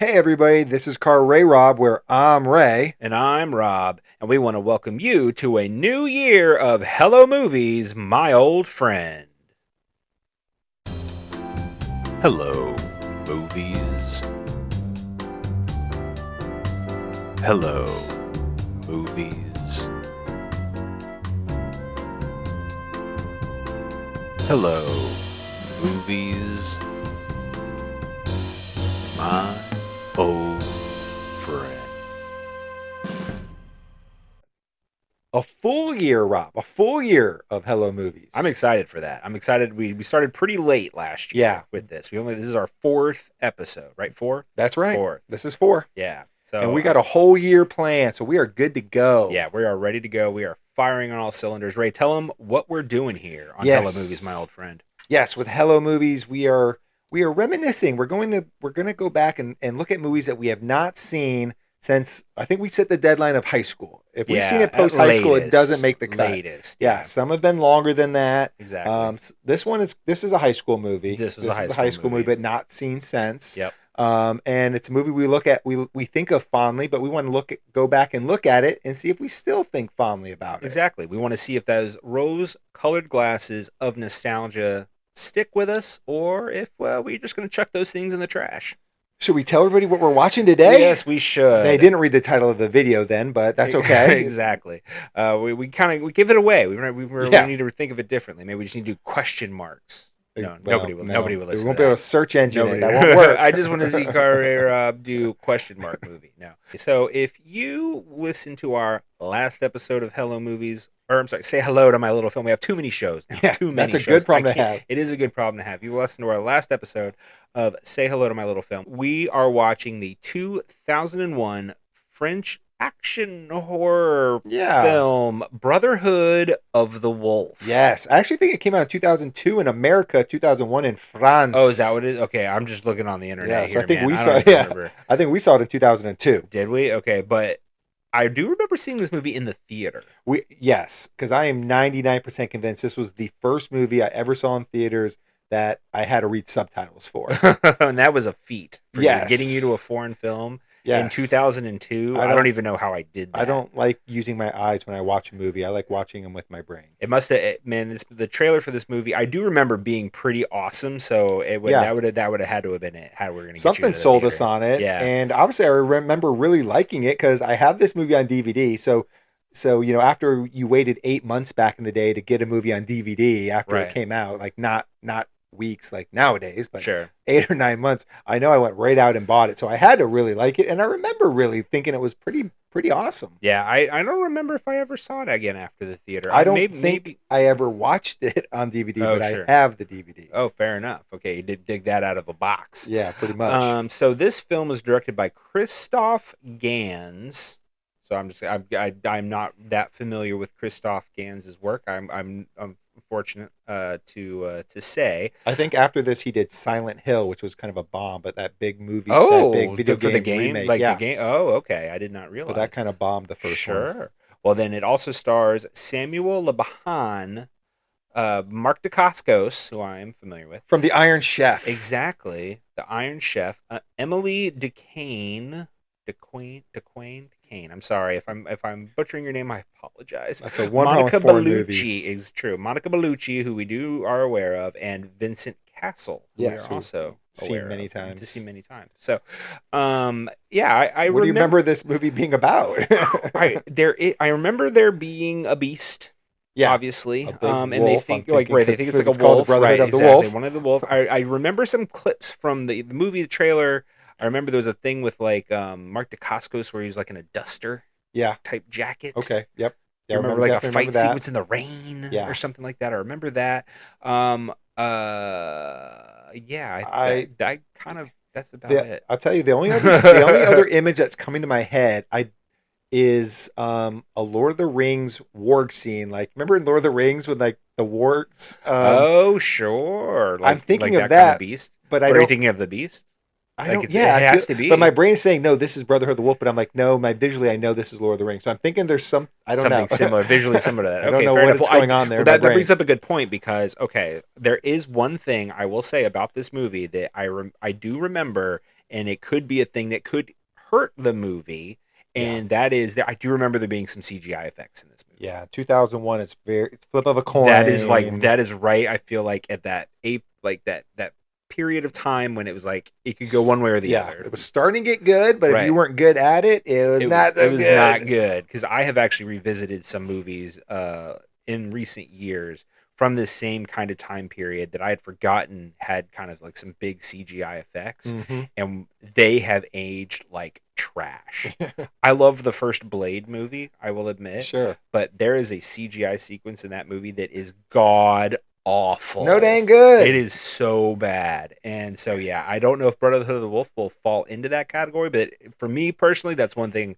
Hey everybody, this is Car Ray Rob, where I'm Ray. And I'm Rob, and we want to welcome you to a new year of Hello Movies, my old friend. Hello, movies. Hello, movies. Hello, movies, my old friend. A full year, Rob. A full year of Hello Movies. I'm excited for that. I'm excited. We started pretty late last year with this. This is our fourth episode, right? Four? That's right. Fourth. This is 4. Yeah. So and we got a whole year planned, so we are good to go. Yeah, we are ready to go. We are firing on all cylinders. Ray, tell them what we're doing here on Hello Movies, my old friend. Yes, with Hello Movies, we are reminiscing. We're going to go back and look at movies that we have not seen since, I think we set the deadline of high school. If we've seen it post high school, it doesn't make the cut. Yeah, some have been longer than that. Exactly. This is a high school movie. This is a high school movie, but not seen since. Yep. And it's a movie we look at, we think of fondly, but we want to go back and look at it and see if we still think fondly about it. Exactly. We want to see if those rose-colored glasses of nostalgia stick with us, or if we're just going to chuck those things in the trash. Should we tell everybody what we're watching today? Yes, we should. They didn't read the title of the video then, but that's okay. Exactly. We give it away. We need to think of it differently. Maybe we just need to do question marks. No, nobody will listen. We won't be able to search engine it. That won't work. I just want to see Carrera do question mark movie. No. So if you listen to our last episode of Hello Movies, or I'm sorry, Say Hello to My Little Film. We have too many shows now. Yes, that's a good problem to have. It is a good problem to have. You listen to our last episode of Say Hello to My Little Film. We are watching the 2001 French action horror film Brotherhood of the Wolf. Yes, I actually think it came out in 2002 in America, 2001 in France. Oh, is that what it is? Okay, I'm just looking on the internet here, I think man. we saw. Yeah, I think we saw it in 2002. Did we? Okay, but I do remember seeing this movie in the theater. Yes, because I am 99% convinced this was the first movie I ever saw in theaters that I had to read subtitles for. And that was a feat for getting you to a foreign film. In 2002, I don't even know how I did that. I don't like using my eyes when I watch a movie. I like watching them with my brain. It must have, man. The trailer for this movie, I do remember being pretty awesome. So that would have had to have been it. How we're going to something sold us on it. Yeah, and obviously I remember really liking it because I have this movie on DVD. So after you waited 8 months back in the day to get a movie on DVD after it came out, like not weeks like nowadays, but 8 or 9 months, I know I went right out and bought it. So I had to really like it, and I remember really thinking it was pretty awesome. Yeah, I don't remember if I ever saw it again after the theater. I don't think I ever watched it on DVD, but I have the DVD. Oh, fair enough. Okay, you did dig that out of a box. Yeah, pretty much. So this film was directed by Christophe Gans. So I'm not that familiar with Christophe Gans' work. I'm fortunate to say. I think after this he did Silent Hill, which was kind of a bomb, but that big movie, that big video for the game remake, the game. Oh, okay, I did not realize. But that kind of bombed the first one. Sure. Well, then it also stars Samuel Le Bahan, Mark Dacascos, who I am familiar with from The Iron Chef. Exactly, The Iron Chef. Emily Duquesne. I'm sorry if I'm butchering your name. I apologize. That's a one. Monica Bellucci is true. Monica Bellucci, who we are aware of, and Vincent Cassel, who we are also seen many times. So, I what do you remember this movie being about? I remember there being a beast. Yeah, obviously. And they think they think it's like a wolf, right? Exactly. One of the wolf. I remember some clips from the movie, the trailer. I remember there was a thing with Mark Dacascos where he was like in a duster type jacket. Okay. Yep. Yeah, I remember like a fight sequence in the rain or something like that. I remember that. I kind of, that's about it. I'll tell you the only other image that's coming to my head is a Lord of the Rings warg scene. Like, remember in Lord of the Rings with like the wargs? Oh, sure. I'm thinking of that kind of beast. But are you thinking of the beast? It has to be. But my brain is saying, no, this is Brotherhood of the Wolf. But I'm like, no, visually, I know this is Lord of the Rings. So I'm thinking there's something similar, visually similar to that. I don't know what's going on there. That brings up a good point because, there is one thing I will say about this movie that I do remember and it could be a thing that could hurt the movie. And that is that I do remember there being some CGI effects in this movie. Yeah, 2001. It's flip of a coin. That is right. I feel like at that that period of time when it was like it could go one way or the other. It was starting to get good, but if you weren't good at it, it was not good. Because I have actually revisited some movies in recent years from this same kind of time period that I had forgotten had kind of like some big CGI effects, and they have aged like trash. I love the first Blade movie, I will admit. Sure. But there is a CGI sequence in that movie that is god awful. It's no dang good. It is so bad. And so, yeah, I don't know if Brotherhood of the Wolf will fall into that category, but for me personally, that's one thing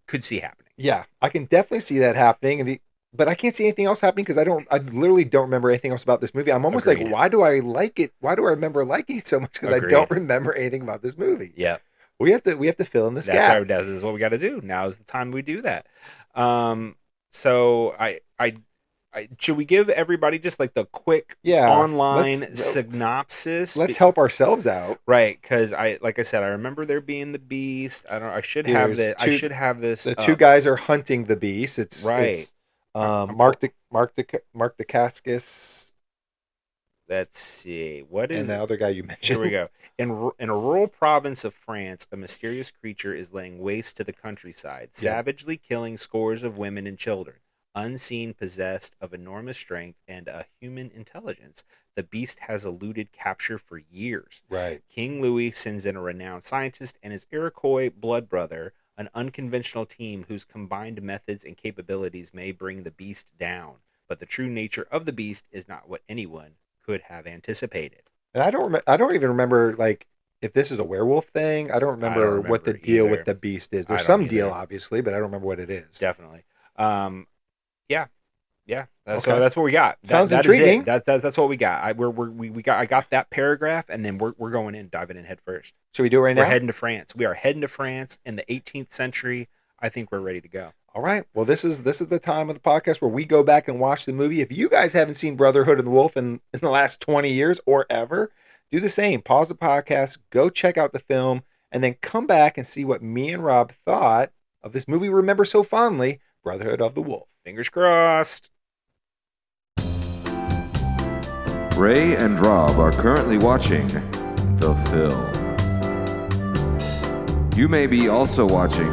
could see happening. Yeah, I can definitely see that happening. But I can't see anything else happening because I literally don't remember anything else about this movie. I'm almost like, why do I like it? Why do I remember liking it so much? Because I don't remember anything about this movie. Yeah. We have to fill in this gap. This is what we got to do. Now is the time we do that. So I should we give everybody just like the quick online synopsis? Let's help ourselves out, right? Because like I said, I remember there being the beast. I should have this. The two guys are hunting the beast. It's right. It's, Mark Dacascos. Let's see. What is and the other guy you mentioned? Here we go. In a rural province of France, a mysterious creature is laying waste to the countryside, savagely killing scores of women and children. Unseen, possessed of enormous strength and a human intelligence, the beast has eluded capture for years. Right. King Louis sends in a renowned scientist and his Iroquois blood brother, an unconventional team whose combined methods and capabilities may bring the beast down. But the true nature of the beast is not what anyone could have anticipated. And I don't even remember like if this is a werewolf thing. I don't remember what the deal with the beast is. There's some deal obviously, but I don't remember what it is. Definitely. Yeah. So that's what we got. Sounds intriguing. That's what we got. I got that paragraph, and then we're going in, diving in head first. Should we do it right now? We're heading to France. We are heading to France in the 18th century. I think we're ready to go. All right. Well, this is the time of the podcast where we go back and watch the movie. If you guys haven't seen Brotherhood of the Wolf in the last 20 years or ever, do the same. Pause the podcast, go check out the film, and then come back and see what me and Rob thought of this movie we remember so fondly, Brotherhood of the Wolf. Fingers crossed. Ray and Rob are currently watching the film. You may be also watching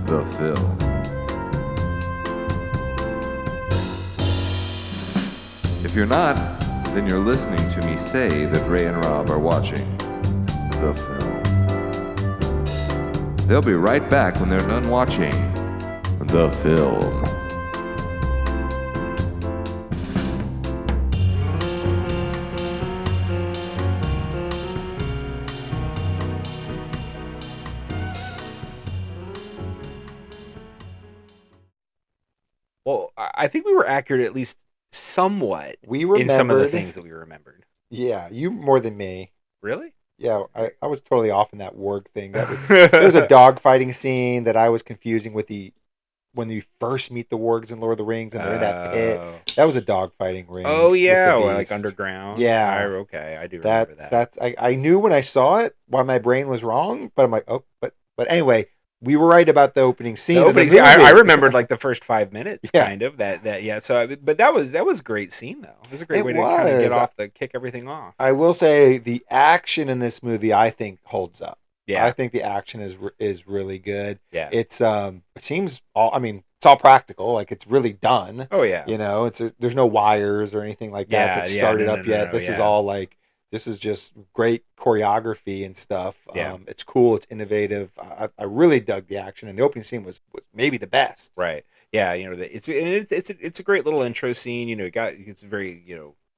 the film. If you're not, then you're listening to me say that Ray and Rob are watching the film. They'll be right back when they're done watching the film. Well, I think we were accurate at least somewhat in some of the things that we remembered. Yeah, you more than me. Really? Yeah, I was totally off in that warg thing. There was a dog fighting scene that I was confusing with when you first meet the wargs in Lord of the Rings and they're in that pit. That was a dog fighting ring. Oh yeah, like underground. Yeah. Okay, I do remember that. I knew when I saw it why my brain was wrong, but I'm like, but anyway, we were right about the opening scene. I remembered like the first 5 minutes, kind of that. Yeah. So, but that was a great scene though. It was a great way to kind of kick everything off. I will say the action in this movie, I think, holds up. Yeah, I think the action is really good. Yeah, it's it seems it's all practical. Like it's really done. Oh yeah, there's no wires or anything like that that started up yet. This is all like. This is just great choreography and stuff. Yeah. It's cool. It's innovative. I really dug the action, and the opening scene was maybe the best. Right. Yeah. It's a great little intro scene. It's very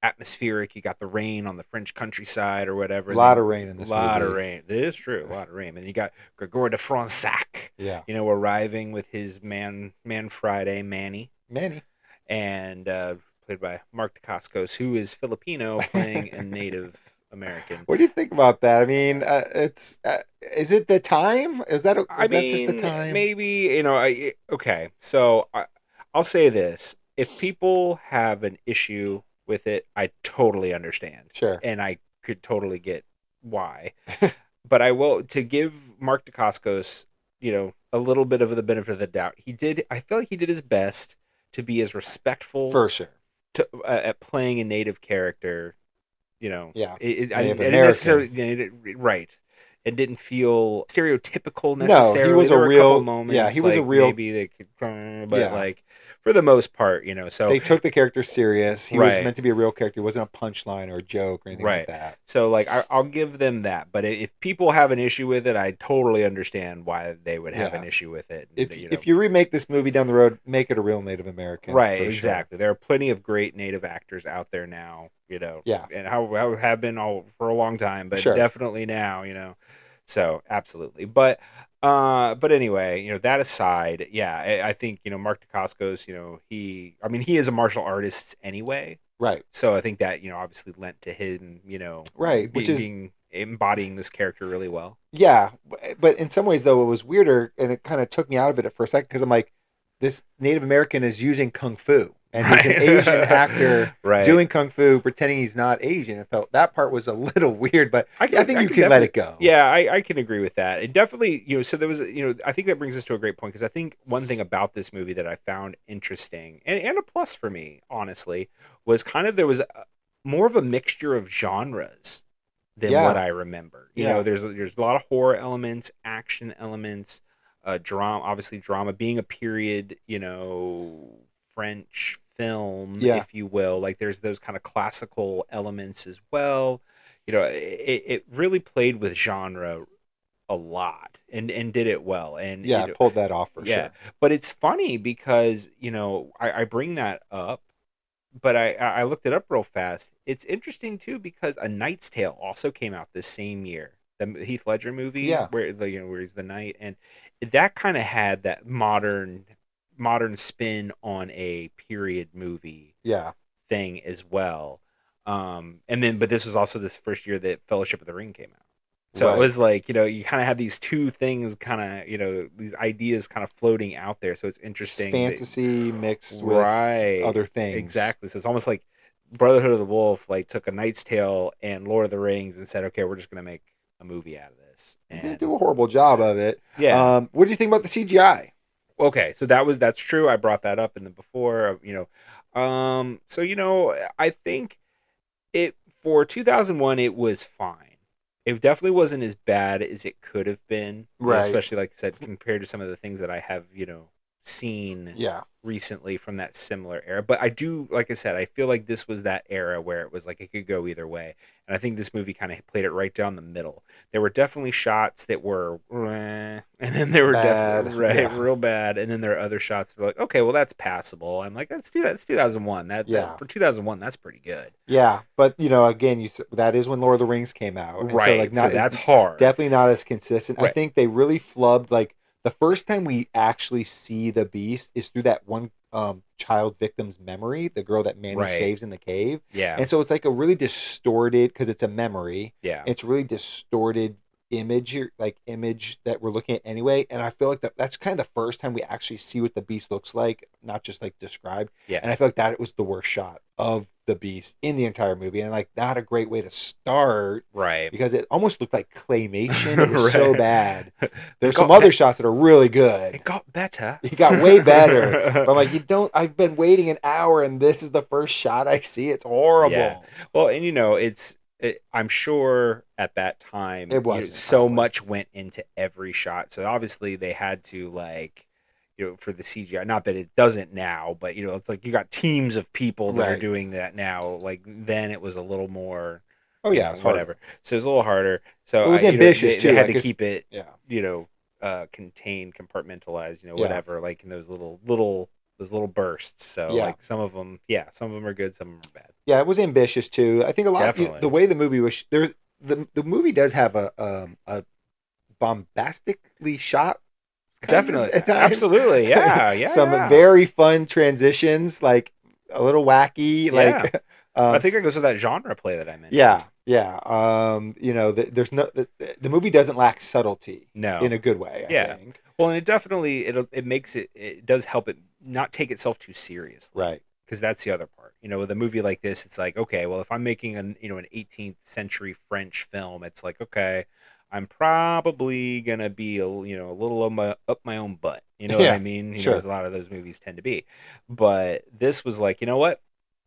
atmospheric. You got the rain on the French countryside or whatever. A lot of rain in this movie. A lot of rain. It is true. A lot of rain. And you got Gregoire De Fronsac. Yeah. Arriving with his Man Friday Manny. And played by Mark Dacascos, who is Filipino playing a Native American. What do you think about that? I mean, is it the time? Is that just the time? Maybe, okay. So I'll say this. If people have an issue with it, I totally understand. Sure. And I could totally get why. but I will, to give Mark Dacascos, a little bit of the benefit of the doubt. I feel like he did his best to be as respectful for sure at playing a native character. Native American. Right. It didn't feel stereotypical necessarily. No, he was there a real moments. Yeah, he was a real. Maybe they could, but for the most part, so they took the character serious. He was meant to be a real character. He wasn't a punchline or a joke or anything like that. So I'll give them that. But if people have an issue with it, I totally understand why they would have an issue with it. If you remake this movie down the road, make it a real Native American. Right, exactly. Sure. There are plenty of great Native actors out there now. And how have been all for a long time, but definitely now. So absolutely, but anyway, that aside, I think I think Dacascos, he is a martial artist anyway, right? So I think that obviously lent to him, which is embodying this character really well. Yeah, but in some ways though it was weirder, and it kind of took me out of it for a second because I'm like, this Native American is using kung fu. And he's an Asian actor doing kung fu, pretending he's not Asian. I felt that part was a little weird, but I think you can let it go. Yeah, I can agree with that. It definitely, so there was, I think that brings us to a great point, because I think one thing about this movie that I found interesting, and a plus for me, honestly, was kind of there was more of a mixture of genres than what I remember. There's a lot of horror elements, action elements, drama, being a period, French film, if you will. There's those kind of classical elements as well. It really played with genre a lot and did it well. And pulled that off for sure. But it's funny because I bring that up, but I looked it up real fast. It's interesting too because A Knight's Tale also came out this same year. The Heath Ledger movie, where he's the knight, and that kind of had that modern spin on a period movie thing as well. But this was also this first year that Fellowship of the Ring came out. So it was like, you kind of have these two things kind of, these ideas kind of floating out there. So it's interesting. It's fantasy mixed with other things. Exactly. So it's almost like Brotherhood of the Wolf took A Knight's Tale and Lord of the Rings and said, okay, we're just going to make a movie out of this. And they do a horrible job of it. Yeah. What do you think about the CGI? Okay, so that's true. I brought that up in the before. I think for 2001 it was fine. It definitely wasn't as bad as it could have been, especially like I said, compared to some of the things that I have seen recently from that similar era. But I do, like I said, I feel like this was that era where it was like it could go either way, and I think this movie kind of played it right down the middle. There were definitely shots that were and then there were definitely real bad, and then there are other shots that were like, okay, well that's passable. I'm like, let's do that. It's 2001. That for 2001, that's pretty good. Yeah, but again, that is when Lord of the Rings came out, and so that's hard. Definitely not as consistent. I think they really flubbed the first time we actually see the beast is through that one child victim's memory, the girl that Manny saves in the cave. Yeah. And so it's like a really distorted, because it's a memory. Yeah. It's really distorted image that we're looking at anyway. And I feel like that's kind of the first time we actually see what the beast looks like, not just described. Yeah. And I feel like that was the worst shot of the beast in the entire movie, and not a great way to start, because it almost looked like claymation. It was so bad. There's some other shots that are really good. It got better. It got way better. But I'm like, I've been waiting an hour and this is the first shot I see. It's horrible. Yeah. Well, and I'm sure at that time it was so much went into every shot, so obviously they had to for the CGI, not that it doesn't now, but it's like you got teams of people that are doing that now. Then it was a little more it's whatever harder. So it was a little harder. So it was ambitious too. They had to keep it contained, compartmentalized, whatever, in those little bursts. So some of them are good, some of them are bad. Yeah, it was ambitious too. I think a lot of the way the movie was the movie does have a bombastically shot. Definitely, absolutely, yeah. Some very fun transitions, a little wacky, I think it goes with that genre play that I mentioned. Yeah. There's the movie doesn't lack subtlety. No, in a good way. I think. Well, and it definitely it makes it does help it not take itself too seriously. Right. Because that's the other part. With a movie like this, it's like, okay, well, if I'm making an 18th century French film, it's like, okay, I'm probably gonna be a little up my own butt. You know what I mean? You know, as a lot of those movies tend to be. But this was like, you know what?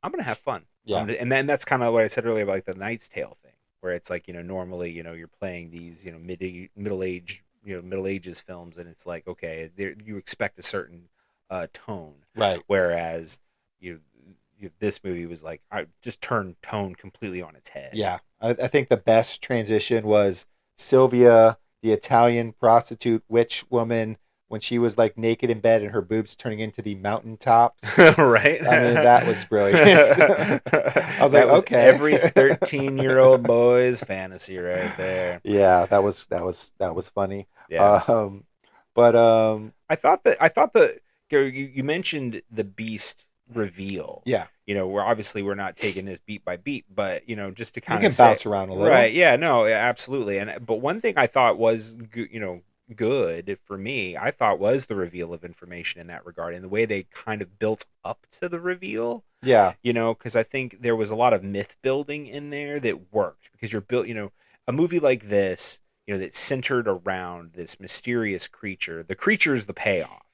I'm gonna have fun. Yeah. And then that's kind of what I said earlier about like the Knight's Tale thing, where it's like, normally, you're playing these, middle ages films, and it's like, okay, you expect a certain tone, right? Whereas this movie was like, I just turned tone completely on its head. Yeah, I think the best transition was Sylvia, the Italian prostitute witch woman, when she was like naked in bed and her boobs turning into the mountaintops. Right. I mean, that was brilliant. I was like, okay, every 13-year-old boy's fantasy right there. Yeah, that was funny. Yeah. But I thought that you mentioned the Beast reveal. Yeah. We're not taking this beat by beat, but just to kind of bounce around a little. Right. Yeah, no, absolutely. But one thing I thought was good for me, I thought, was the reveal of information in that regard, and the way they kind of built up to the reveal. Yeah. Because I think there was a lot of myth building in there that worked, because you're built, a movie like this, that's centered around this mysterious creature. The creature is the payoff,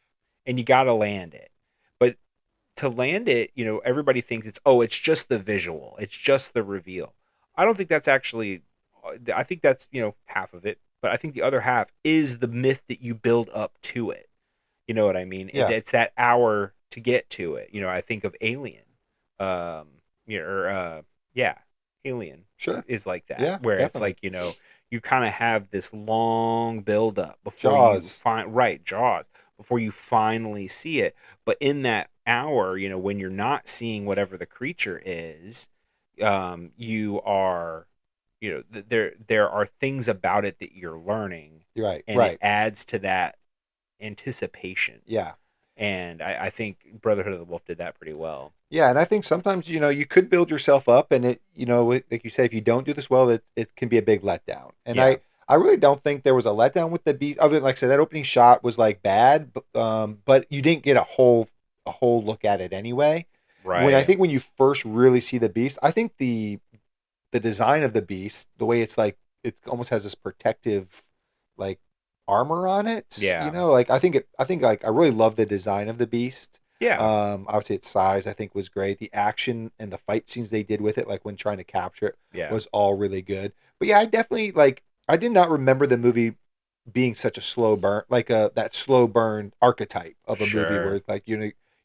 and you got to land it. But to land it, everybody thinks it's just the visual. It's just the reveal. I don't think that's actually, I think that's, half of it. But I think the other half is the myth that you build up to it. You know what I mean? Yeah. It's that hour to get to it. I think of Alien. Alien. Sure. Is like that. Yeah, where definitely. It's like, you kind of have this long build up before Jaws. Jaws, before you finally see it. But in that hour, when you're not seeing whatever the creature is, you are, there are things about it that you're learning. Right. And right. It adds to that anticipation. Yeah. And I think Brotherhood of the Wolf did that pretty well. Yeah, and I think sometimes, you could build yourself up, and it, like you say, if you don't do this well, it can be a big letdown. And Yeah. I really don't think there was a letdown with the Beast, other than, like I said, that opening shot was like bad, but you didn't get a whole look at it anyway. Right. When you first really see the Beast, I think the design of the Beast, the way it's like, it almost has this protective, like, armor on it. Yeah. I think I really love the design of the Beast. Yeah. I would say its size, I think, was great. The action and the fight scenes they did with it, like when trying to capture it, was all really good. But yeah, I definitely, I did not remember the movie being such a slow burn, like that slow burn archetype of a movie where it's like,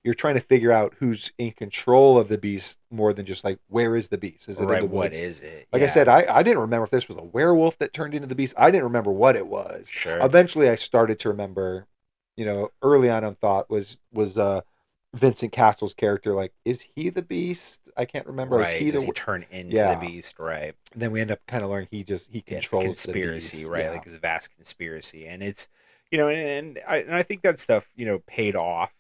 you're trying to figure out who's in control of the Beast more than just like, where is the Beast? Is it in the woods? What is it? Like I said, I didn't remember if this was a werewolf that turned into the Beast. I didn't remember what it was. Sure. Eventually, I started to remember. Early on, I thought was Vincent Cassel's character, like, is he the Beast? I can't remember. Right. Does he turn into the Beast? Right. And then we end up kind of learning he controls conspiracy, the Beast. right? Like, it's a vast conspiracy, and it's and I think that stuff paid off.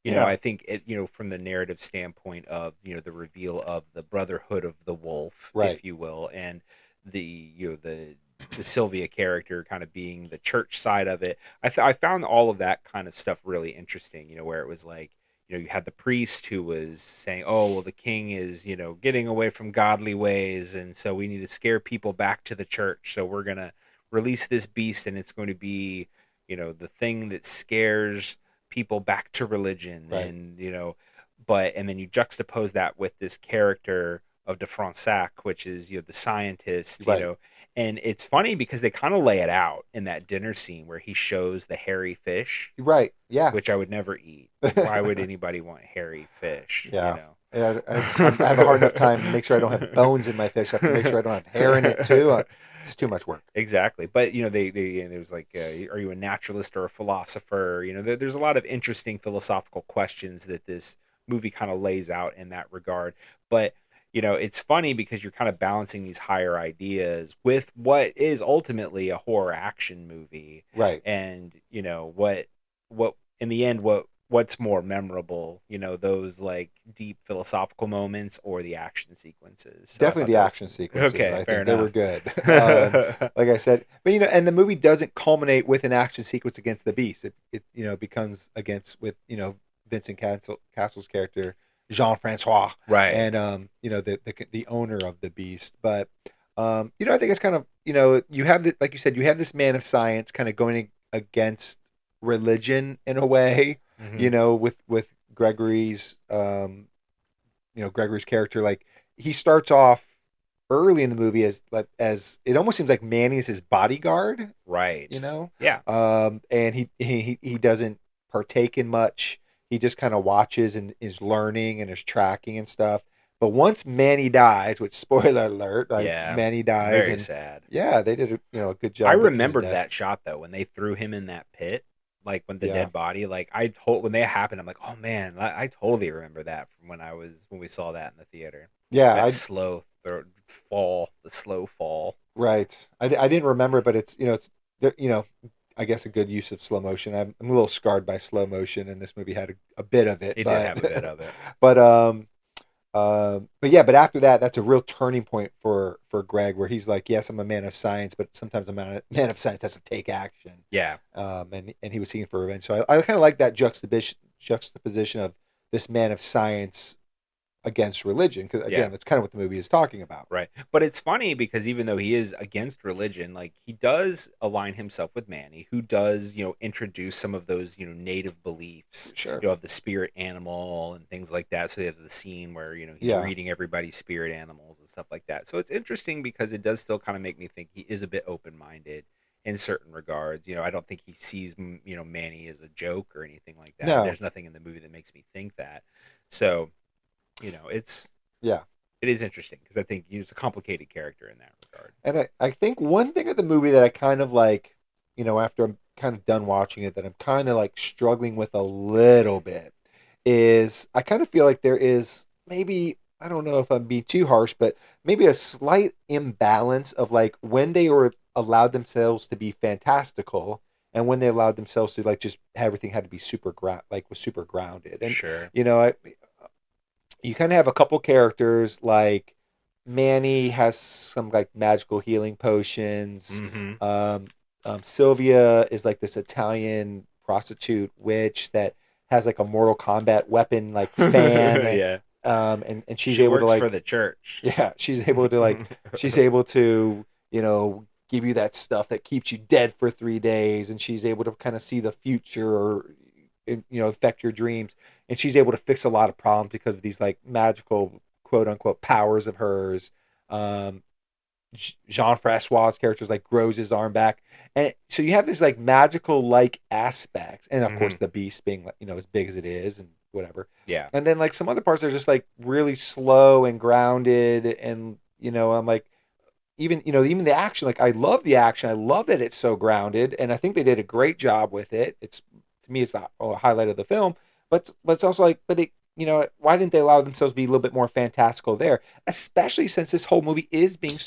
I think it, from the narrative standpoint of the reveal of the Brotherhood of the Wolf, right, if you will, and the the Sylvia character kind of being the church side of it. I found all of that kind of stuff really interesting. Where it was like, you had the priest who was saying, oh, well, the king is, getting away from godly ways, and so we need to scare people back to the church. So we're going to release this beast, and it's going to be, the thing that scares people back to religion. Right. And, and then you juxtapose that with this character of De Fronsac, which is, the scientist, right, and it's funny because they kind of lay it out in that dinner scene where he shows the hairy fish. Right. Yeah. Which I would never eat. Why would anybody want hairy fish? Yeah. Yeah, I have a hard enough time to make sure I don't have bones in my fish. I have to make sure I don't have hair in it too. It's too much work. Exactly. But, there's like, are you a naturalist or a philosopher? There's a lot of interesting philosophical questions that this movie kind of lays out in that regard. But, it's funny because you're kind of balancing these higher ideas with what is ultimately a horror action movie. Right. And, what in the end, what's more memorable, those like deep philosophical moments or the action sequences? So definitely the action sequences. Okay, I fair think enough. They were good. Like I said, but and the movie doesn't culminate with an action sequence against the Beast. It becomes against with Vincent Cassel's character Jean-Francois, right, and the owner of the Beast. But I think it's kind of, you have the, like you said, you have this man of science kind of going against religion in a way, with Gregory's, Gregory's character. Like, he starts off early in the movie as it almost seems like Manny's his bodyguard, right? Yeah. And he doesn't partake in much. He just kind of watches and is learning and is tracking and stuff. But once Manny dies, which, spoiler alert, Manny dies, very sad. Yeah, they did a good job. I remembered that shot though, when they threw him in that pit, like when the dead body. Like, when they happened, I'm like, oh man, I totally remember that from when we saw that in the theater. Yeah, that slow fall. Right. I didn't remember, but it's I guess a good use of slow motion. I'm a little scarred by slow motion, and this movie had a bit of it. It did have a bit of it. But after that, that's a real turning point for Greg, where he's like, yes, I'm a man of science, but sometimes a man of science has to take action. Yeah. And he was seeking for revenge. So I kind of like that juxtaposition of this man of science against religion, because again, that's kind of what the movie is talking about. Right. But it's funny because even though he is against religion, like, he does align himself with Manny, who does, introduce some of those, native beliefs, sure, of the spirit animal and things like that. So they have the scene where, he's reading everybody's spirit animals and stuff like that. So it's interesting because it does still kind of make me think he is a bit open-minded in certain regards. I don't think he sees, Manny as a joke or anything like that. No. There's nothing in the movie that makes me think that. So, it is interesting because I think he's a complicated character in that regard. And I think one thing of the movie that I kind of like, after I'm kind of done watching it, that I'm kind of like struggling with a little bit, is I kind of feel like there is maybe, I don't know if I'm being too harsh, but maybe a slight imbalance of like when they were allowed themselves to be fantastical and when they allowed themselves to like just everything had to be super grounded. And sure, you kind of have a couple characters, like Manny has some like magical healing potions. Mm-hmm. Sylvia is like this Italian prostitute witch that has like a Mortal Kombat weapon like fan. Yeah. And she's able to like for the church. Yeah, she's able to give you that stuff that keeps you dead for 3 days, and she's able to kind of see the future or affect your dreams, and she's able to fix a lot of problems because of these like magical quote unquote powers of hers. Jean-Francois' character like grows his arm back, and so you have this like magical like aspects, and of course the beast being like as big as it is and whatever. Yeah. And then like some other parts are just like really slow and grounded, and I'm like, even the action, like I love the action, I love that it's so grounded, and I think they did a great job with it. It's, to me, it's a highlight of the film, but it's also like, but it, why didn't they allow themselves to be a little bit more fantastical there, especially since this whole movie is being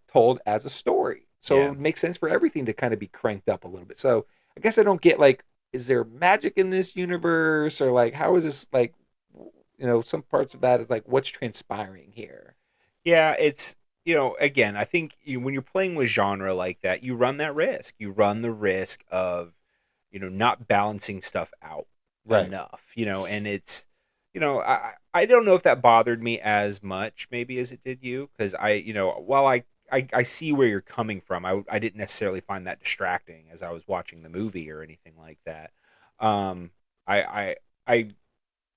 told as a story, so it makes sense for everything to kind of be cranked up a little bit. So I guess I don't get like, is there magic in this universe, or like how is this like, some parts of that is like what's transpiring here. Yeah, it's again, I think when you're playing with genre like that, you run that risk. You run the risk of not balancing stuff out enough, and it's, I don't know if that bothered me as much maybe as it did you, because while I see where you're coming from, I didn't necessarily find that distracting as I was watching the movie or anything like that. I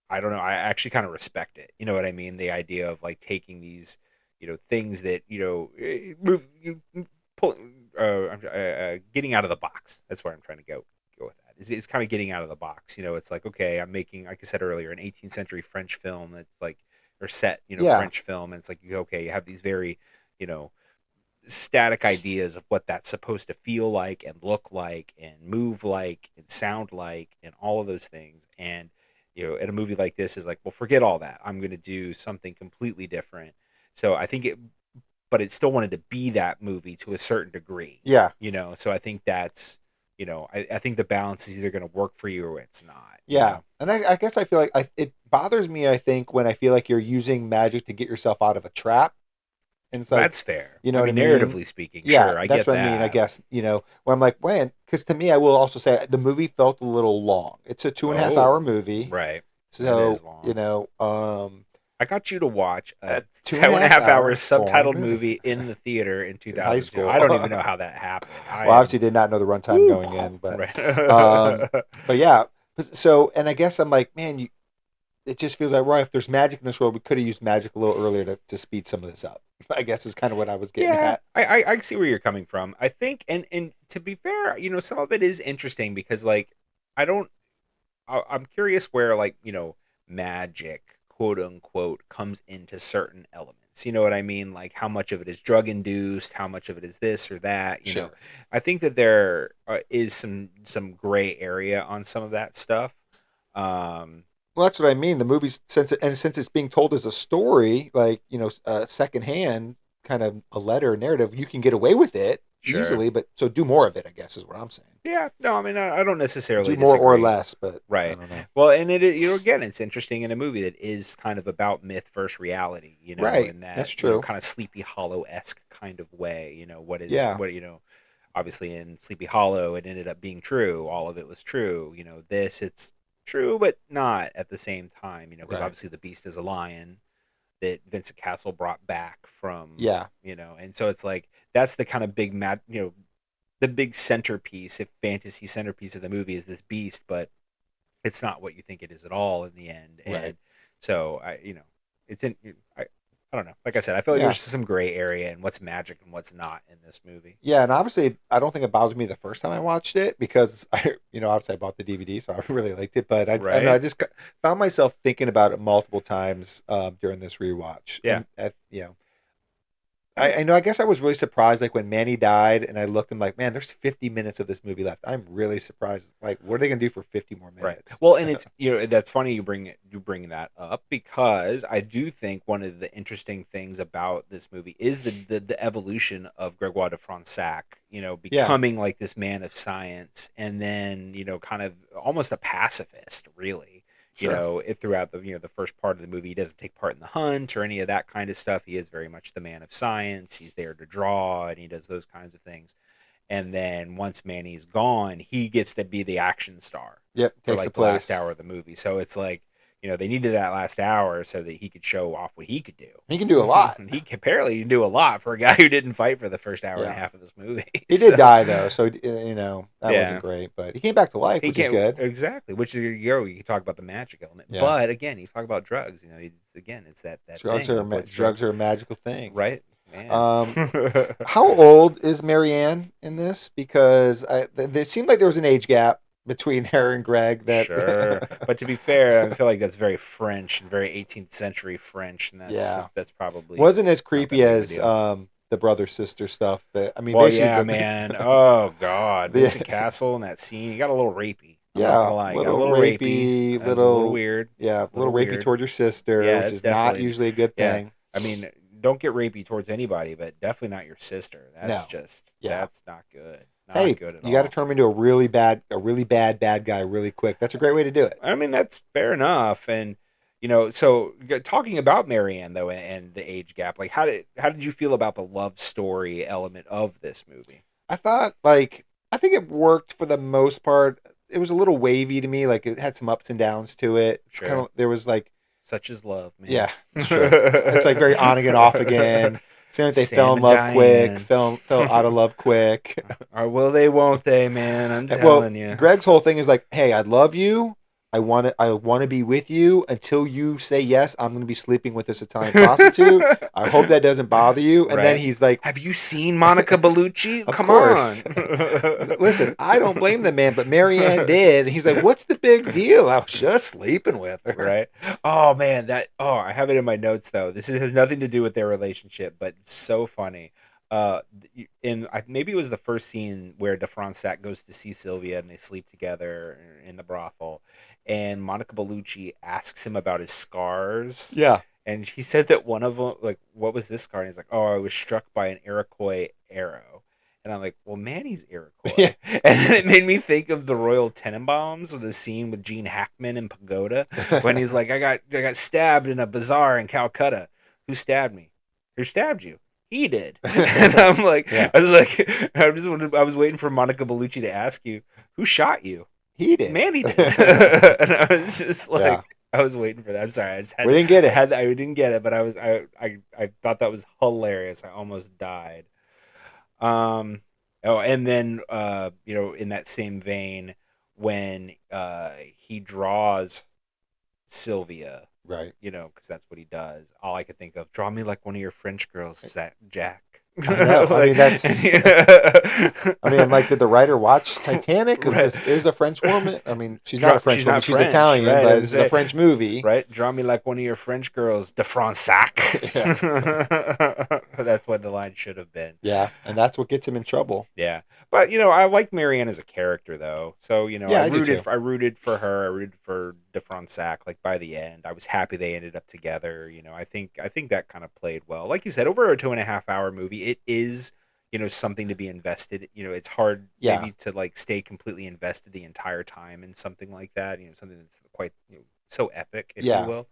don't know, I actually kind of respect it. You know what I mean? The idea of like taking these, things that, getting out of the box. That's where I'm trying to go with that. It's kind of getting out of the box. It's like, okay, I'm making, like I said earlier, an 18th century French film that's like, or set, French film, and it's like, okay, you have these very, static ideas of what that's supposed to feel like and look like and move like and sound like and all of those things. And, in a movie like this is like, well, forget all that. I'm going to do something completely different. So I think but it still wanted to be that movie to a certain degree. Yeah. So I think that's, I think the balance is either going to work for you or it's not. Yeah. And I guess I feel like it bothers me, I think, when I feel like you're using magic to get yourself out of a trap. And it's like, that's fair. Narratively speaking, yeah, sure, I that's get what that. I mean, I guess, where I'm like, man, because to me, I will also say the movie felt a little long. It's a 2.5 hour movie. Right. So, it is long. I got you to watch a 2.5 hour subtitled movie in the theater in 2002. High school. I don't even know how that happened. Well, obviously did not know the runtime going in, but but yeah. So, and I guess I'm like, man, it just feels like, right, if there's magic in this world, we could have used magic a little earlier to speed some of this up. I guess is kind of what I was getting at. I see where you're coming from. I think, and to be fair, some of it is interesting because, like, I'm curious where, like, magic, quote unquote, comes into certain elements. You know what I mean? Like, how much of it is drug induced? How much of it is this or that? You know, I think that there is some gray area on some of that stuff. Well, that's what I mean. The movie's since it's being told as a story, like secondhand, kind of a letter narrative, you can get away with it easily. But so do more of it, I guess, is what I'm saying. Yeah, no, I mean, I don't necessarily do more or less, but right. I don't know. Well, and it again, it's interesting in a movie that is kind of about myth versus reality, right? In that, that's true. Kind of Sleepy Hollow-esque kind of way. What obviously in Sleepy Hollow, it ended up being true. All of it was true. It's true, but not at the same time. Because obviously the beast is a lion that Vincent Cassel brought back from. Yeah. And so it's like that's the kind of big the big centerpiece, if fantasy centerpiece of the movie is this beast, but it's not what you think it is at all in the end. Right. And so it's in. I don't know. Like I said, I feel like there's some gray area in what's magic and what's not in this movie. Yeah, and obviously, I don't think it bothered me the first time I watched it because obviously I bought the DVD, so I really liked it. But I just found myself thinking about it multiple times during this rewatch. Yeah, and, I guess I was really surprised, like when Manny died, and I looked and like, man, there's 50 minutes of this movie left. I'm really surprised. Like, what are they gonna do for 50 more minutes? Right. Well, and it's that's funny you bring that up because I do think one of the interesting things about this movie is the evolution of Gregoire De Fronsac. Becoming like this man of science, and then kind of almost a pacifist, really. Sure. Throughout the first part of the movie, he doesn't take part in the hunt or any of that kind of stuff. He is very much the man of science. He's there to draw, and he does those kinds of things. And then once Manny's gone, he gets to be the action star. Yep, for like the last hour of the movie. So it's like they needed that last hour so that he could show off what he could do. He can do a lot. He apparently do a lot for a guy who didn't fight for the first hour and a half of this movie. He did die though, so that wasn't great. But he came back to life, which is good. Exactly. Which is you can talk about the magic element, but again, you talk about drugs. It's that drugs thing. Drugs are a magical thing, right? Man. How old is Marianne in this? Because it seemed like there was an age gap between her and Greg. Sure, but to be fair, I feel like that's very French and very 18th century French, and that's probably wasn't as creepy as the brother sister stuff. I mean, man. Oh God, Vincent Cassel in that scene, he got a little rapey. I'm not gonna lie. A little rapey, a little weird. Yeah, a little rapey towards your sister, which is not usually a good thing. I mean, don't get rapey towards anybody, but definitely not your sister. That's that's not good. Hey, you got to turn him into a really bad guy really quick. That's a great way to do it. I mean, that's fair enough. And so talking about Marianne though, and the age gap, like how did you feel about the love story element of this movie? I thought I think it worked for the most part. It was a little wavy to me. Like it had some ups and downs to it. It's kind of, there was like such is love, man. Yeah, sure. It's like very on again, off again. Saying they fell in love quick, fell out of love quick. Or will they, won't they, man? I'm telling you. Greg's whole thing is like, hey, I love you. I want to be with you until you say yes. I'm going to be sleeping with this Italian prostitute. I hope that doesn't bother you. And then he's like, have you seen Monica Bellucci? Come on. Listen, I don't blame the man, but Marianne did. And he's like, what's the big deal? I was just sleeping with her. Right. Oh man, I have it in my notes though. This has nothing to do with their relationship, but it's so funny. Maybe it was the first scene where De Fronsac goes to see Sylvia and they sleep together in the brothel. And Monica Bellucci asks him about his scars. Yeah. And he said that one of them, like, what was this scar? And he's like, I was struck by an Iroquois arrow. And I'm like, well, Manny's Iroquois. Yeah. And then it made me think of the Royal Tenenbaums with the scene with Gene Hackman in Pagoda when he's like, I got stabbed in a bazaar in Calcutta. Who stabbed me? Who stabbed you? He did. And I'm like, I was waiting for Monica Bellucci to ask you, who shot you? He did. Manny did. And I was just like, I was waiting for that. I'm sorry. We didn't get it. I didn't get it, but I thought that was hilarious. I almost died. And then in that same vein, when he draws Sylvia, right? Because that's what he does. All I could think of, draw me like one of your French girls, Jack. I know. I mean, that's. I mean, like, did the writer watch Titanic? Because this is a French woman. I mean, she's not a French woman. She's Italian, right? But it's a French movie, right? Draw me like one of your French girls, De Fronsac. That's what the line should have been. Yeah, and that's what gets him in trouble. Yeah, but I like Marianne as a character, though. So I rooted for her. I rooted for De Fronsac. Like, by the end, I was happy they ended up together. I think that kind of played well. Like you said, over a 2.5-hour movie, it is something to be invested. It's hard maybe to like stay completely invested the entire time in something like that. Something that's quite so epic, if you will.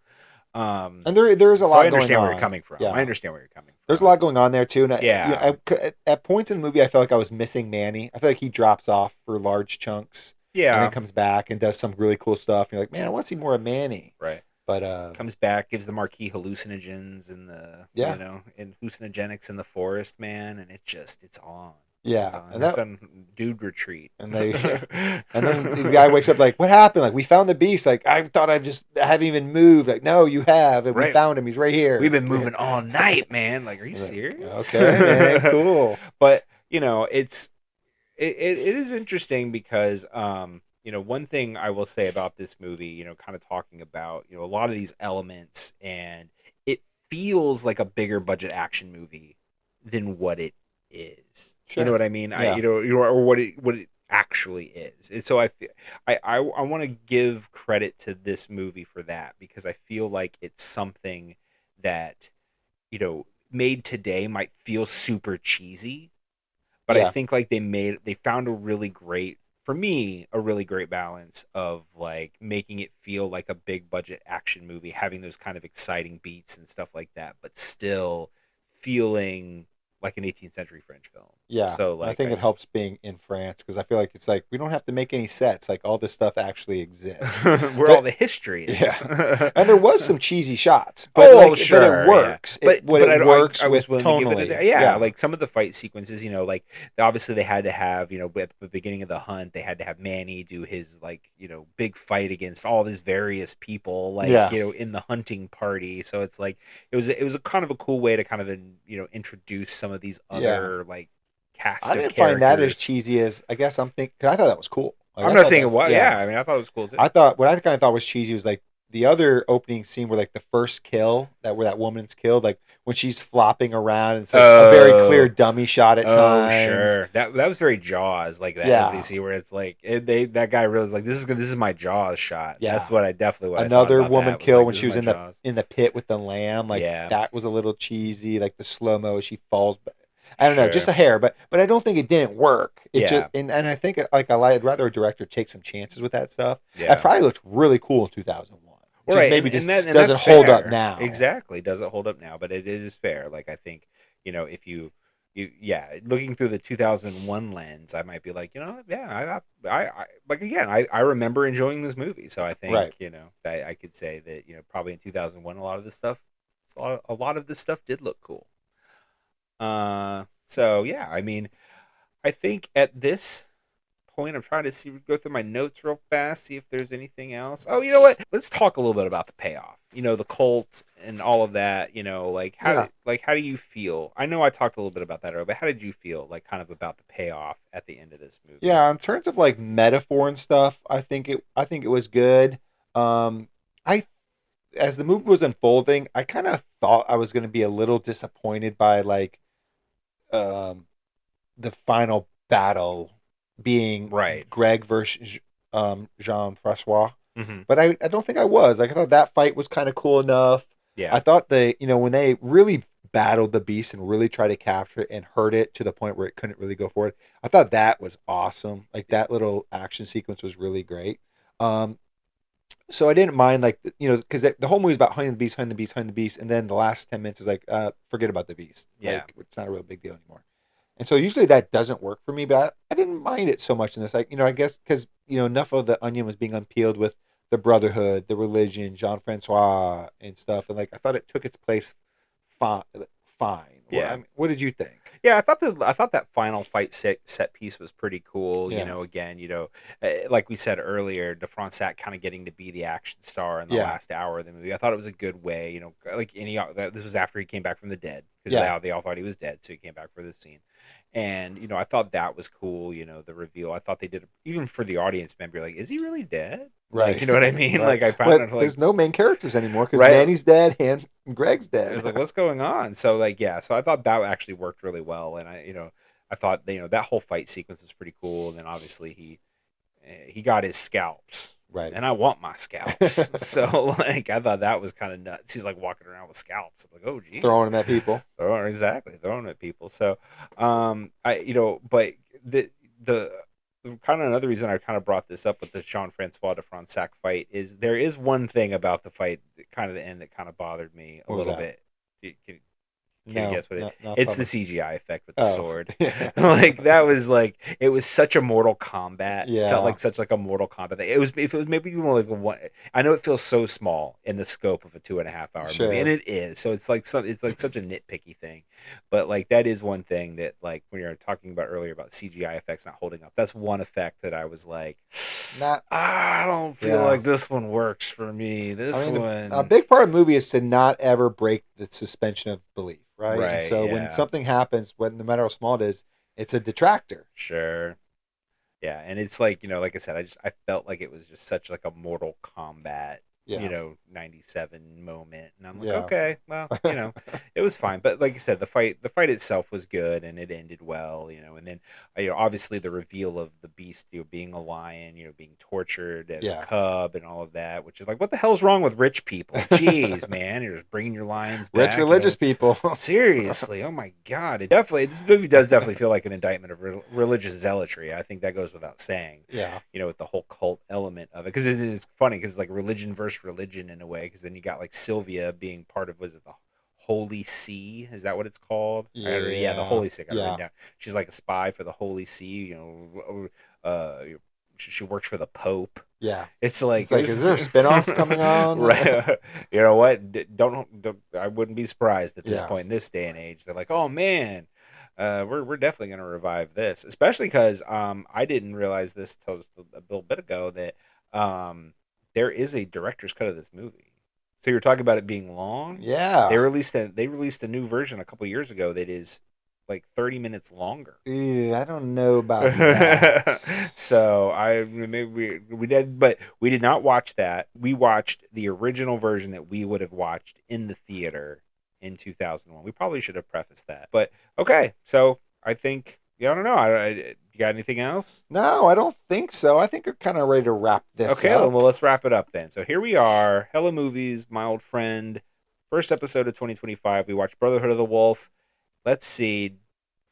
And there is a lot going on. I understand where you're coming from. Yeah. I understand where you're coming from. There's a lot going on there too. And at points in the movie, I felt like I was missing Manny. I feel like he drops off for large chunks. Yeah. And then comes back and does some really cool stuff. And you're like, man, I want to see more of Manny. Right. But comes back, gives the Marquis hallucinogens and and hallucinogenics in the forest, man, and it's on. Yeah, and that's on dude retreat. And then the guy wakes up like, "What happened? Like, we found the beast. Like, I thought I haven't even moved. Like, no, you have, and we found him. He's right here. We've been moving all night, man. Like, are you serious? Okay, man, cool. But it is interesting because one thing I will say about this movie, kind of talking about a lot of these elements, and it feels like a bigger budget action movie than what it is. Sure. You know what I mean? Yeah. Or what it actually is. And so I want to give credit to this movie for that, because I feel like it's something that made today might feel super cheesy, but I think like they found a really great balance of like making it feel like a big budget action movie, having those kind of exciting beats and stuff like that, but still feeling like an 18th century French film. Yeah. So like, I think it helps being in France, because I feel like it's like we don't have to make any sets. Like, all this stuff actually exists. Where all the history is. Yeah. And there was some cheesy shots, but but it works. Yeah. It works I was with willing tonally. to give it like some of the fight sequences, like obviously they had to have, at the beginning of the hunt, they had to have Manny do his like, big fight against all these various people, like, in the hunting party. So it's like, it was a kind of a cool way to kind of, introduce some of these other like cast of characters. I didn't find that as cheesy as, I guess I'm thinking, because I thought that was cool. Like, I'm not saying it was. Yeah, I mean, I thought it was cool too. I thought what I kind of thought was cheesy was like the other opening scene where like the first kill where that woman's killed, like when she's flopping around, and it's like a very clear dummy shot at times. Oh, sure. That was very Jaws, like that. Yeah. You see where it's like that guy really like, this is my Jaws shot. Yeah. That's what I definitely another woman kill when she was in the pit with the lamb. Like, that was a little cheesy. Like the slow mo as she falls back. I don't know, just a hair, but I don't think it didn't work. And I think like I'd rather a director take some chances with that stuff. Yeah. It probably looked really cool in 2001. Right. Maybe doesn't hold up now. Exactly, doesn't hold up now, but it is fair. Like, I think if you looking through the 2001 lens, I might be like, I like, again, I remember enjoying this movie, so I think that I could say that probably in 2001 a lot of this stuff did look cool. So yeah, I mean, I think at this point, I'm trying to go through my notes real fast, see if there's anything else. Oh, you know what? Let's talk a little bit about the payoff. The cult and all of that. Like how do you feel? I know I talked a little bit about that earlier, but how did you feel like kind of about the payoff at the end of this movie? Yeah, in terms of like metaphor and stuff, I think it was good. As the movie was unfolding, I kind of thought I was going to be a little disappointed by like the final battle being Greg versus Jean-Francois. Mm-hmm. But I don't think I was. Like, I thought that fight was kind of cool enough. Yeah. I thought when they really battled the beast and really tried to capture it and hurt it to the point where it couldn't really go forward, I thought that was awesome. Like, that little action sequence was really great. So I didn't mind, like, because the whole movie is about hunting the beast, and then the last 10 minutes is like, forget about the beast. Yeah. Like, it's not a real big deal anymore. And so usually that doesn't work for me, but I didn't mind it so much in this. Like, I guess because, enough of the onion was being unpeeled with the Brotherhood, the religion, Jean-Francois and stuff, and like I thought it took its place fine. Yeah. Well, I mean, what did you think? Yeah, I thought that final fight set piece was pretty cool. Yeah. You know, again, like we said earlier, De Fronsac kind of getting to be the action star in the last hour of the movie. I thought it was a good way. You know, like this was after he came back from the dead because they all thought he was dead, so he came back for this scene. And I thought that was cool. The reveal. I thought they did even for the audience member. Like, is he really dead? Right. Like, you know what I mean? Right. Like, I found it like there's no main characters anymore because Manny's dead and Greg's dead. It's like, what's going on? So like, so I thought that actually worked really well, and I thought that whole fight sequence was pretty cool. And then obviously he got his scalps. Right. And I want my scalps. So like I thought that was kind of nuts. He's like walking around with scalps. I'm like, oh geez. Throwing them at people. Throwing them at people. So but the kind of another reason I kind of brought this up with the Jean-Francois de Fronsac fight is there is one thing about the fight kind of the end that kind of bothered me a little bit. Can you guess what it is? It's the CGI effect with the sword. Like that was like it was such a Mortal Kombat. Yeah. Felt like such like a Mortal Kombat thing. If it was maybe even like one. I know it feels so small in the scope of a 2.5 hour movie, and it is. So it's like such a nitpicky thing. But like that is one thing that like when you're talking about earlier about CGI effects not holding up. That's one effect that I was like, I don't feel like this one works for me. A big part of the movie is to not ever break the suspension of belief. Right. And so when something happens, no matter how small it is, it's a detractor. Sure. Yeah, and it's like like I said, I felt like it was just such like a Mortal Kombat, 97 moment, and I'm like, okay, well, it was fine. But like I said, the fight itself was good, and it ended well, and then obviously the reveal of the beast being a lion, being tortured as a cub and all of that, which is like, what the hell's wrong with rich people? Jeez, man, you're just bringing your lions back. Rich religious people. Seriously, oh my God, this movie does definitely feel like an indictment of religious zealotry. I think that goes without saying. Yeah, with the whole cult element of it, because it is funny because it's like religion versus religion in a way, because then you got like Sylvia being part of, was it the Holy See? Is that what it's called? Yeah, the Holy See. She's like a spy for the Holy See. She works for the Pope. Yeah, it's like is there a spinoff coming on? Right. You know what? Don't I wouldn't be surprised at this point in this day and age. They're like, oh man, we're definitely going to revive this, especially because I didn't realize this until a little bit ago that there is a director's cut of this movie. So you're talking about it being long. Yeah, they released a new version a couple years ago that is like 30 minutes longer. I don't know about that. So maybe we did, but we did not watch that. We watched the original version that we would have watched in the theater in 2001. We probably should have prefaced that. But okay, so I think I don't know. You got anything else? No, I don't think so. I think we're kind of ready to wrap this up. Okay, well, let's wrap it up then. So here we are, Hella Movies, my old friend. First episode of 2025. We watched Brotherhood of the Wolf. Let's see.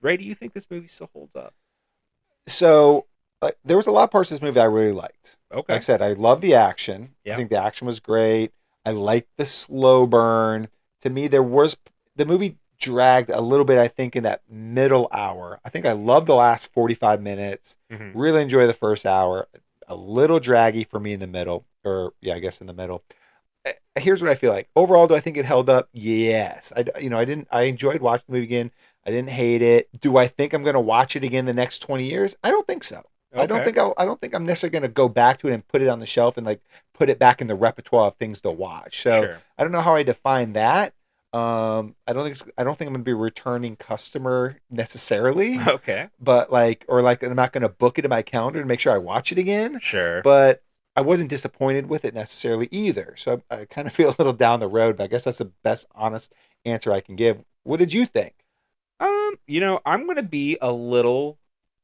Ray, do you think this movie still holds up? So there was a lot of parts of this movie I really liked. Okay. Like I said, I love the action. Yeah. I think the action was great. I liked the slow burn. To me, the movie dragged a little bit, I think, in that middle hour. I think I loved the last 45 minutes. Mm-hmm. Really enjoy the first hour. A little draggy for me in the middle. I guess in the middle. Here's what I feel like. Overall, do I think it held up? Yes. I enjoyed watching the movie again. I didn't hate it. Do I think I'm going to watch it again the next 20 years? I don't think so. Okay. I don't think I'm necessarily going to go back to it and put it on the shelf and like put it back in the repertoire of things to watch. So sure. I don't know how I define that. I don't think I'm going to be a returning customer necessarily. Okay. But I'm not going to book it in my calendar to make sure I watch it again. Sure. But I wasn't disappointed with it necessarily either. So I kind of feel a little down the road, but I guess that's the best honest answer I can give. What did you think? I'm going to be a little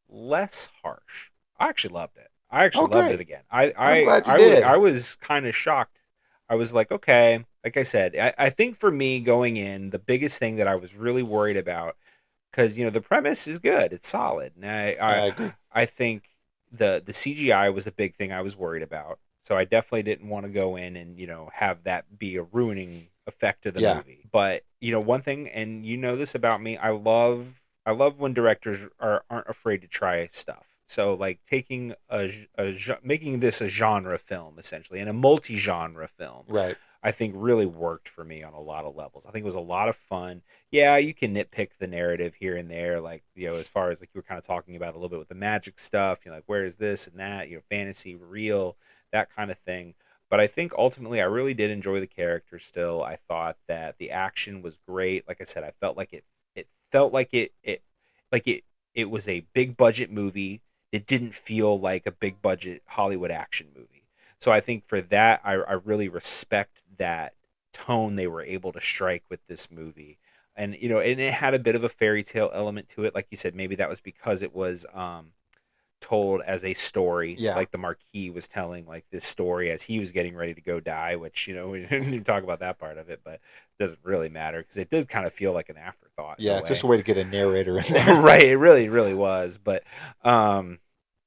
less harsh. I actually loved it. I actually loved it again. I'm glad you did. I was kind of shocked. I was like, okay, like I said, I think for me going in, the biggest thing that I was really worried about, because, the premise is good. It's solid. And I agree. I think the CGI was a big thing I was worried about. So I definitely didn't want to go in and, have that be a ruining effect of the movie. But, one thing, and this about me, I love when directors aren't afraid to try stuff. So like taking making this a genre film essentially, and a multi-genre film. Right. I think really worked for me on a lot of levels. I think it was a lot of fun. Yeah, you can nitpick the narrative here and there, like, as far as like you were kind of talking about a little bit with the magic stuff, like where is this and that, fantasy, real, that kind of thing. But I think ultimately I really did enjoy the character still. I thought that the action was great. Like I said, I felt like it felt like it was a big budget movie. It didn't feel like a big budget Hollywood action movie. So I think for that, I really respect that tone they were able to strike with this movie. And, and it had a bit of a fairy tale element to it. Like you said, maybe that was because it was told as a story. Yeah. Like the Marquis was telling like this story as he was getting ready to go die, which, we didn't even talk about that part of it, but it doesn't really matter because it did kind of feel like an afterthought. Yeah, it's just a way to get a narrator in there. Right, it really, really was. But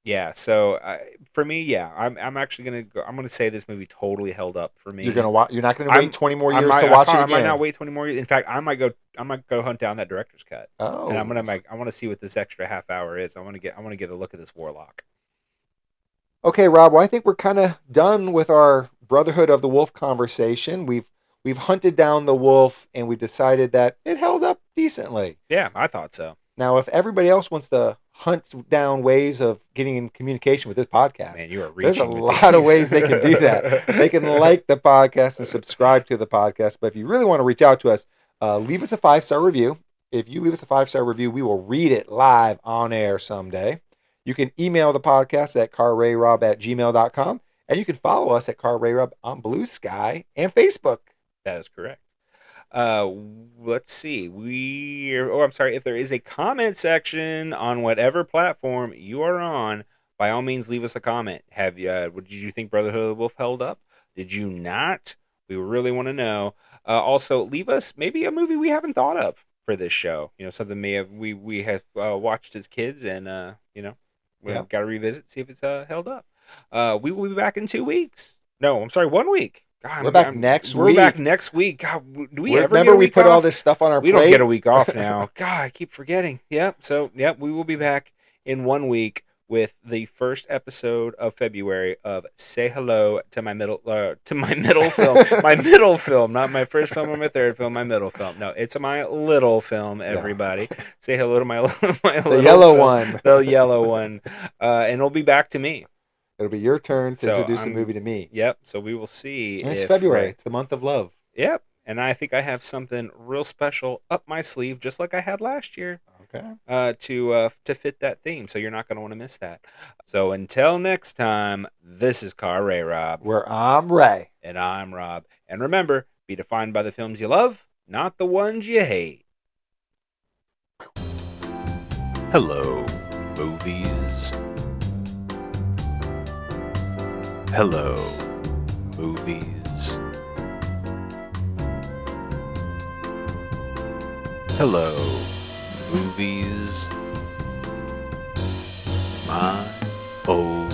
yeah, so for me, yeah, I'm actually gonna say this movie totally held up for me. You're not gonna wait 20 more years to watch it again. I might not wait 20 more years. In fact, I might go hunt down that director's cut. Oh, and I want to see what this extra half hour is. I want to get a look at this warlock. Okay, Rob. Well, I think we're kind of done with our Brotherhood of the Wolf conversation. We've hunted down the wolf, and we've decided that it held up decently. Yeah, I thought so. Now, if everybody else wants to hunt down ways of getting in communication with this podcast, man, you are there's a lot of ways they can do that. They can like the podcast and subscribe to the podcast. But if you really want to reach out to us, leave us a 5-star review. If you leave us a 5-star review, we will read it live on air someday. You can email the podcast at carrayrob@gmail.com. And you can follow us at carrayrob on Blue Sky and Facebook. That is correct. Let's see. I'm sorry. If there is a comment section on whatever platform you are on, by all means, leave us a comment. Did you think Brotherhood of the Wolf held up? Did you not? We really want to know. Also, leave us maybe a movie we haven't thought of for this show. Something we have watched as kids, and we've got to revisit, see if it's held up. We will be back in 2 weeks. No, I'm sorry, 1 week. God, we're back next week. We're back next week. God, do we ever remember get a week we put off? all this stuff on our plate? We don't get a week off now. God, I keep forgetting. Yep. So, we will be back in 1 week with the first episode of February of Say Hello to my middle film. My middle film, not my first film or my third film, my middle film. No, it's my little film, everybody. Yeah. Say hello to my little the yellow film, one. The yellow one. And it'll be back to me. It'll be your turn to introduce the movie to me. Yep. So we will see. And it's February. It's the month of love. Yep. And I think I have something real special up my sleeve, just like I had last year. Okay. To fit that theme. So you're not going to want to miss that. So until next time, this is Ray Rob. Where I'm Ray. And I'm Rob. And remember, be defined by the films you love, not the ones you hate. Hello, movies. Hello, movies. Hello, movies. My oh